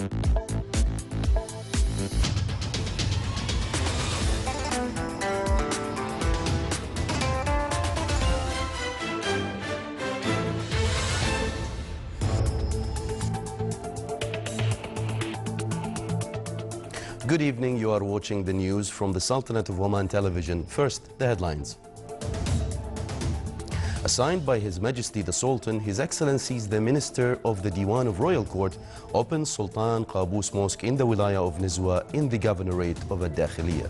Good evening. You are watching the news from the Sultanate of Oman television. First, the headlines. Assigned by His Majesty the Sultan, His Excellencies the Minister of the Diwan of Royal Court opened Sultan Qaboos Mosque in the Wilaya of Nizwa in the Governorate of Ad-Dakhiliya.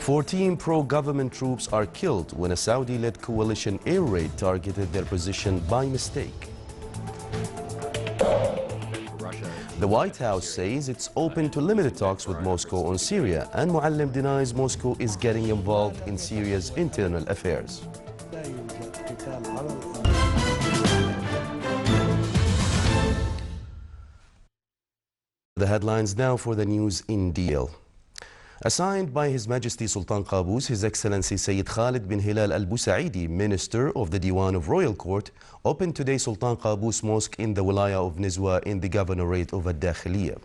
14 pro-government troops are killed when a Saudi-led coalition air raid targeted their position by mistake. The White House says it's open to limited talks with Moscow on Syria, and Muallim denies Moscow is getting involved in Syria's internal affairs. The headlines now for the news in detail. Assigned by His Majesty Sultan Qaboos, His Excellency Sayyid Khalid bin Hilal al-Busaidi, Minister of the Diwan of Royal Court, opened today Sultan Qaboos Mosque in the Wilaya of Nizwa in the Governorate of Ad-Dakhiliya.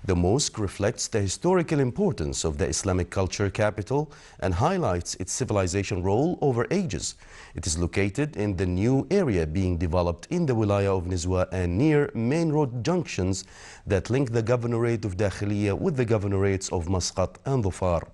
The mosque reflects the historical importance of the Islamic culture capital and highlights its civilization role over ages. It is located in the new area being developed in the Wilaya of Nizwa and near main road junctions that link the Governorate of Dakhiliya with the governorates of Muscat and Dhofar.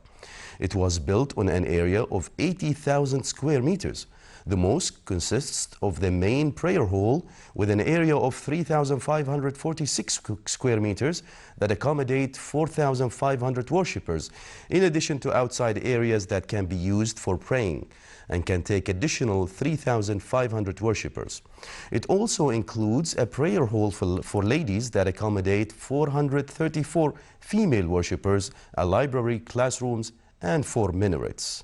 It was built on an area of 80,000 square meters. The mosque consists of the main prayer hall with an area of 3,546 square meters that accommodate 4,500 worshippers, in addition to outside areas that can be used for praying and can take additional 3,500 worshippers. It also includes a prayer hall for ladies that accommodate 434 female worshippers, a library, classrooms, and 4 minarets.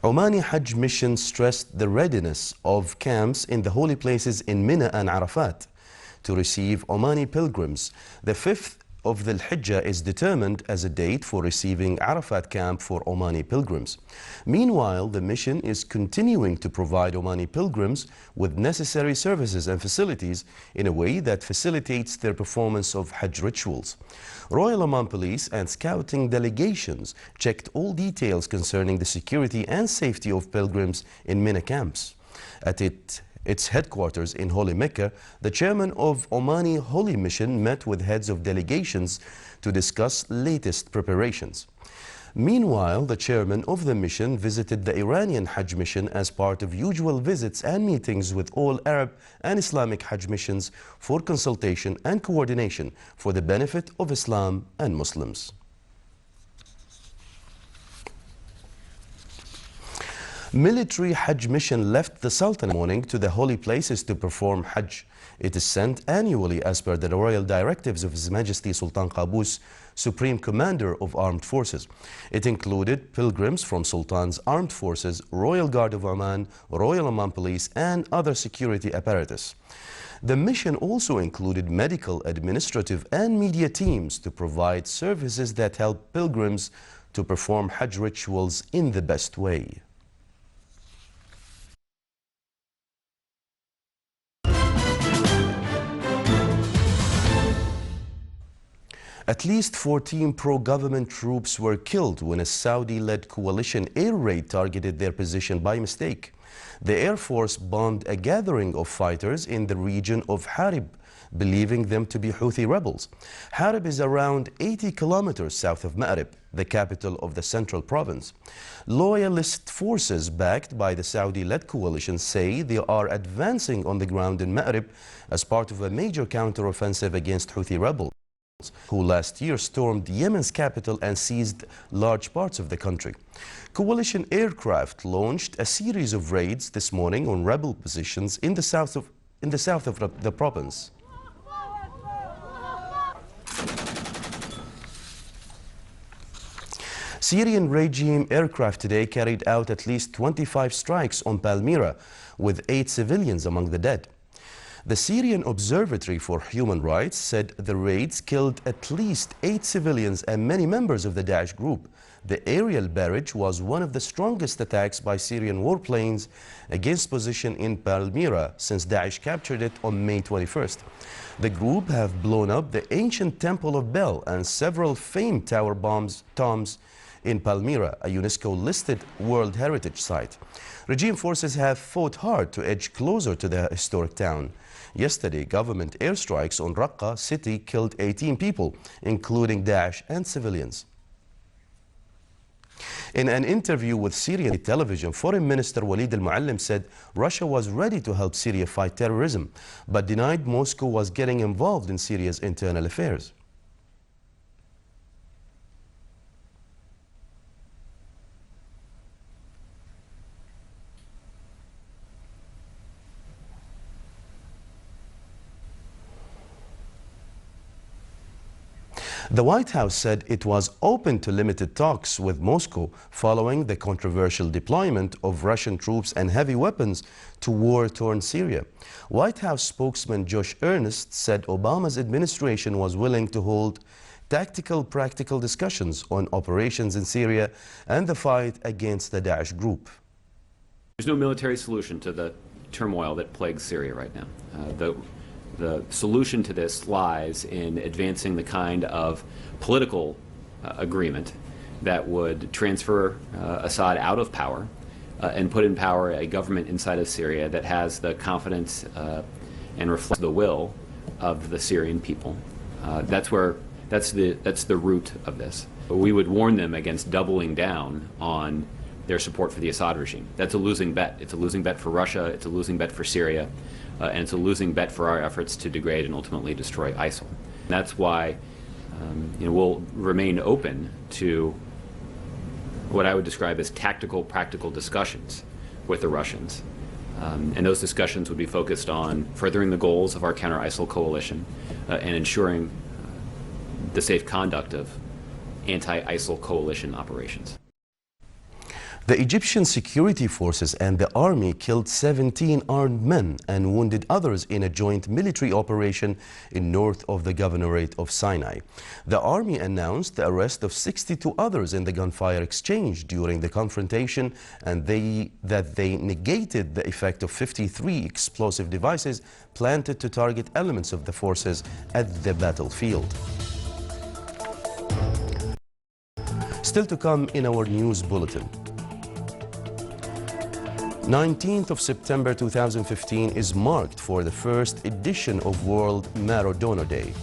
Omani Hajj mission stressed the readiness of camps in the holy places in Mina and Arafat to receive Omani pilgrims. The 5th of the Hijjah is determined as a date for receiving Arafat camp for Omani pilgrims. Meanwhile, the mission is continuing to provide Omani pilgrims with necessary services and facilities in a way that facilitates their performance of Hajj rituals. Royal Oman Police and scouting delegations checked all details concerning the security and safety of pilgrims in Mina camps. At its headquarters in Holy Mecca, the chairman of Omani Holy Mission met with heads of delegations to discuss latest preparations. Meanwhile, the chairman of the mission visited the Iranian Hajj mission as part of usual visits and meetings with all Arab and Islamic Hajj missions for consultation and coordination for the benefit of Islam and Muslims. Military Hajj mission left the Sultanate morning to the holy places to perform Hajj. It is sent annually as per the royal directives of His Majesty Sultan Qaboos, Supreme Commander of Armed Forces. It included pilgrims from Sultan's Armed Forces, Royal Guard of Oman, Royal Oman Police, and other security apparatus. The mission also included medical, administrative, and media teams to provide services that help pilgrims to perform Hajj rituals in the best way. At least 14 pro-government troops were killed when a Saudi-led coalition air raid targeted their position by mistake. The Air Force bombed a gathering of fighters in the region of Harib, believing them to be Houthi rebels. Harib is around 80 kilometers south of Ma'rib, the capital of the central province. Loyalist forces backed by the Saudi-led coalition say they are advancing on the ground in Ma'rib as part of a major counter-offensive against Houthi rebels, who last year stormed Yemen's capital and seized large parts of the country. Coalition aircraft launched a series of raids this morning on rebel positions in the south of the province. Syrian regime aircraft today carried out at least 25 strikes on Palmyra, with 8 civilians among the dead. The Syrian Observatory for Human Rights said the raids killed at least 8 civilians and many members of the Daesh group. The aerial barrage was one of the strongest attacks by Syrian warplanes against position in Palmyra since Daesh captured it on May 21st. The group have blown up the ancient Temple of Bel and several famed tower tombs in Palmyra, a UNESCO-listed World Heritage Site. Regime forces have fought hard to edge closer to the historic town. Yesterday, government airstrikes on Raqqa city killed 18 people, including Daesh and civilians. In an interview with Syrian television, Foreign Minister Walid al-Muallim said Russia was ready to help Syria fight terrorism, but denied Moscow was getting involved in Syria's internal affairs. The White House said it was open to limited talks with Moscow following the controversial deployment of Russian troops and heavy weapons to war-torn Syria. White House spokesman Josh Earnest said Obama's administration was willing to hold tactical, practical discussions on operations in Syria and the fight against the Daesh group. There's no military solution to the turmoil that plagues Syria right now. The solution to this lies in advancing the kind of political agreement that would transfer Assad out of power and put in power a government inside of Syria that has the confidence and reflects the will of the Syrian people. That's the root of this. We would warn them against doubling down on their support for the Assad regime. That's a losing bet. It's a losing bet for Russia, it's a losing bet for Syria, and it's a losing bet for our efforts to degrade and ultimately destroy ISIL. And that's why we'll remain open to what I would describe as tactical, practical discussions with the Russians. And those discussions would be focused on furthering the goals of our counter-ISIL coalition and ensuring the safe conduct of anti-ISIL coalition operations. The Egyptian security forces and the army killed 17 armed men and wounded others in a joint military operation in north of the governorate of Sinai. The army announced the arrest of 62 others in the gunfire exchange during the confrontation and that they negated the effect of 53 explosive devices planted to target elements of the forces at the battlefield. Still to come in our news bulletin. 19th of September 2015 is marked for the first edition of World Maradona Day.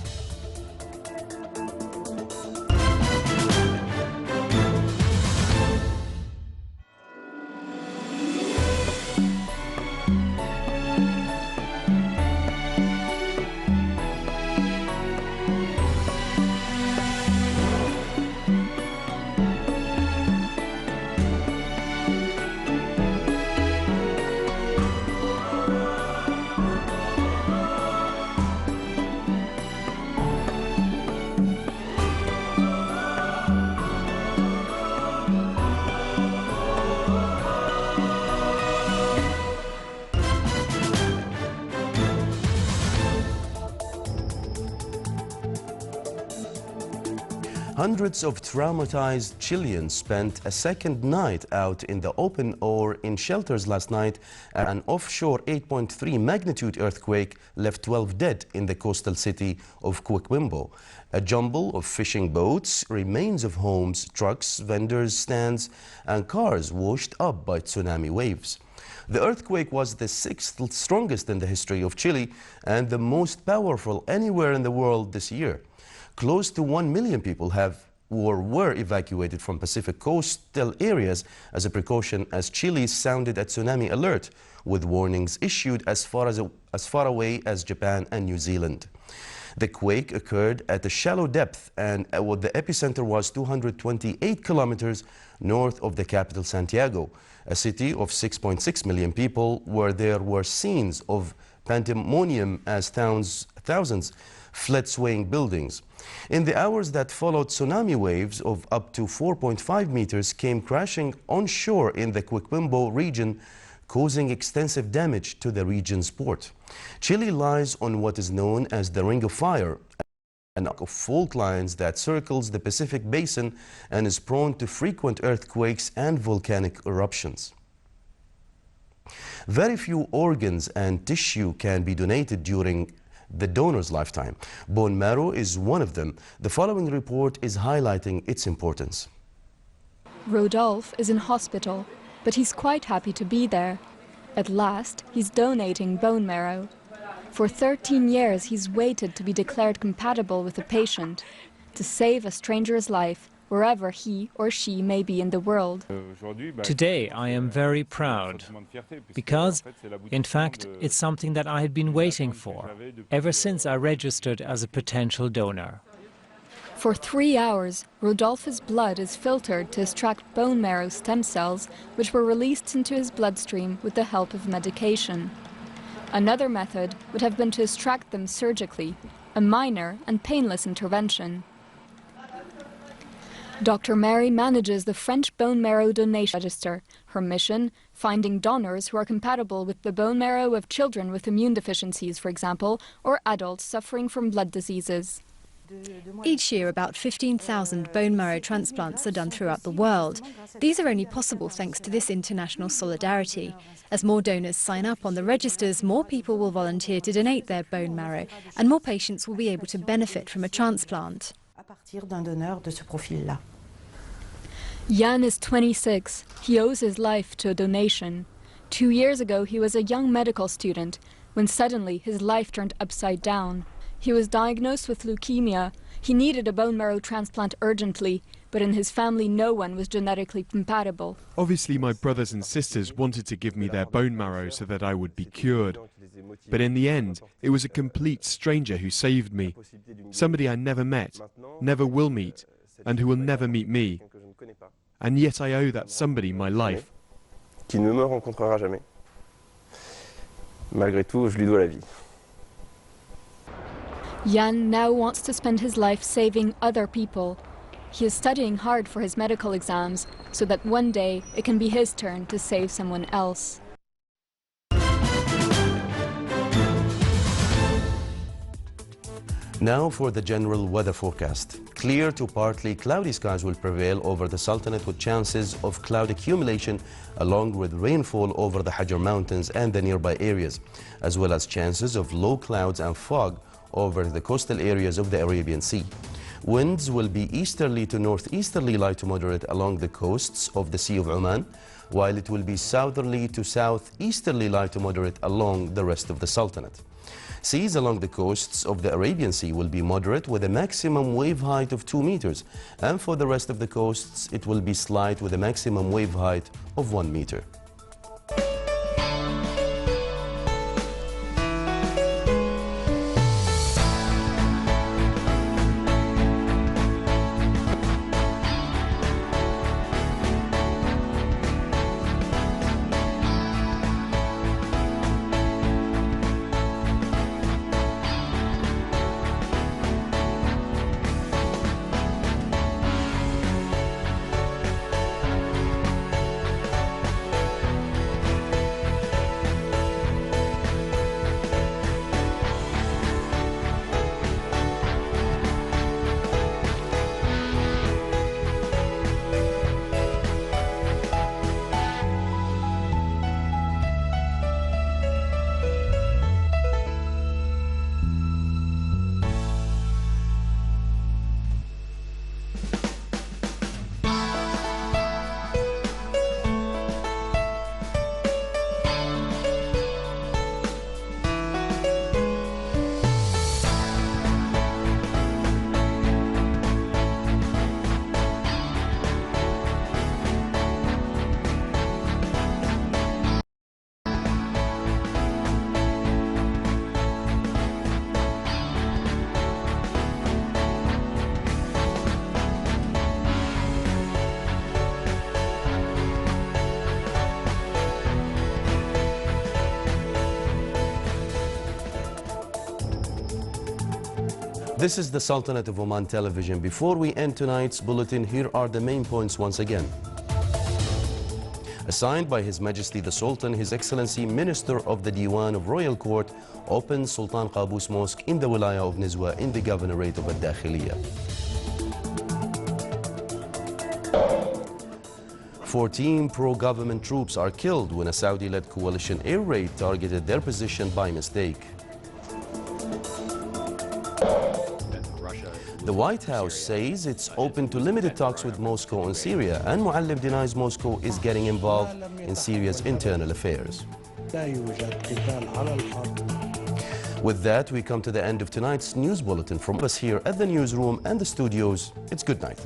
Hundreds of traumatized Chileans spent a second night out in the open or in shelters last night as an offshore 8.3 magnitude earthquake left 12 dead in the coastal city of Coquimbo. A jumble of fishing boats, remains of homes, trucks, vendors' stands, and cars washed up by tsunami waves. The earthquake was the sixth strongest in the history of Chile and the most powerful anywhere in the world this year. Close to 1 million people have or were evacuated from Pacific coastal areas as a precaution as Chile sounded a tsunami alert, with warnings issued as far away as Japan and New Zealand. The quake occurred at a shallow depth and the epicenter was 228 kilometers north of the capital Santiago, a city of 6.6 million people, where there were scenes of pandemonium as thousands fled swaying buildings. In the hours that followed, tsunami waves of up to 4.5 meters came crashing onshore in the Coquimbo region, causing extensive damage to the region's port. Chile lies on what is known as the Ring of Fire, and of fault lines that circles the Pacific Basin and is prone to frequent earthquakes and volcanic eruptions. Very few organs and tissue can be donated during the donor's lifetime. Bone marrow is one of them. The following report is highlighting its importance. Rodolphe is in hospital, but he's quite happy to be there. At last, he's donating bone marrow. For 13 years, he's waited to be declared compatible with a patient, to save a stranger's life, wherever he or she may be in the world. Today I am very proud, because, in fact, it's something that I had been waiting for, ever since I registered as a potential donor. For 3 hours, Rodolphe's blood is filtered to extract bone marrow stem cells, which were released into his bloodstream with the help of medication. Another method would have been to extract them surgically, a minor and painless intervention. Dr. Mary manages the French bone marrow donation register. Her mission, finding donors who are compatible with the bone marrow of children with immune deficiencies, for example, or adults suffering from blood diseases. Each year, about 15,000 bone marrow transplants are done throughout the world. These are only possible thanks to this international solidarity. As more donors sign up on the registers, more people will volunteer to donate their bone marrow, and more patients will be able to benefit from a transplant. Jan is 26. He owes his life to a donation. 2 years ago, he was a young medical student when suddenly his life turned upside down. He was diagnosed with leukemia. He needed a bone marrow transplant urgently, but in his family no one was genetically compatible. Obviously, my brothers and sisters wanted to give me their bone marrow so that I would be cured. But in the end, it was a complete stranger who saved me. Somebody I never met, never will meet, and who will never meet me. And yet I owe that somebody my life. Qui ne me rencontrera jamais. Malgré tout, je lui dois la vie. Jan now wants to spend his life saving other people. He is studying hard for his medical exams so that one day it can be his turn to save someone else. Now for the general weather forecast. Clear to partly cloudy skies will prevail over the Sultanate with chances of cloud accumulation along with rainfall over the Hajar Mountains and the nearby areas, as well as chances of low clouds and fog over the coastal areas of the Arabian Sea. Winds will be easterly to northeasterly light to moderate along the coasts of the Sea of Oman, while it will be southerly to southeasterly light to moderate along the rest of the Sultanate. Seas along the coasts of the Arabian Sea will be moderate with a maximum wave height of 2 meters, and for the rest of the coasts it will be slight with a maximum wave height of 1 meter. This is the Sultanate of Oman television. Before we end tonight's bulletin, here are the main points once again. Assigned by His Majesty the Sultan, His Excellency Minister of the Diwan of Royal Court opened Sultan Qaboos Mosque in the Wilaya of Nizwa in the Governorate of Al-Dakhiliya. 14 pro-government troops are killed when a Saudi-led coalition air raid targeted their position by mistake. The White House says it's open to limited talks with Moscow on Syria, and Muallim denies Moscow is getting involved in Syria's internal affairs. With that, we come to the end of tonight's news bulletin. From us here at the newsroom and the studios, it's good night.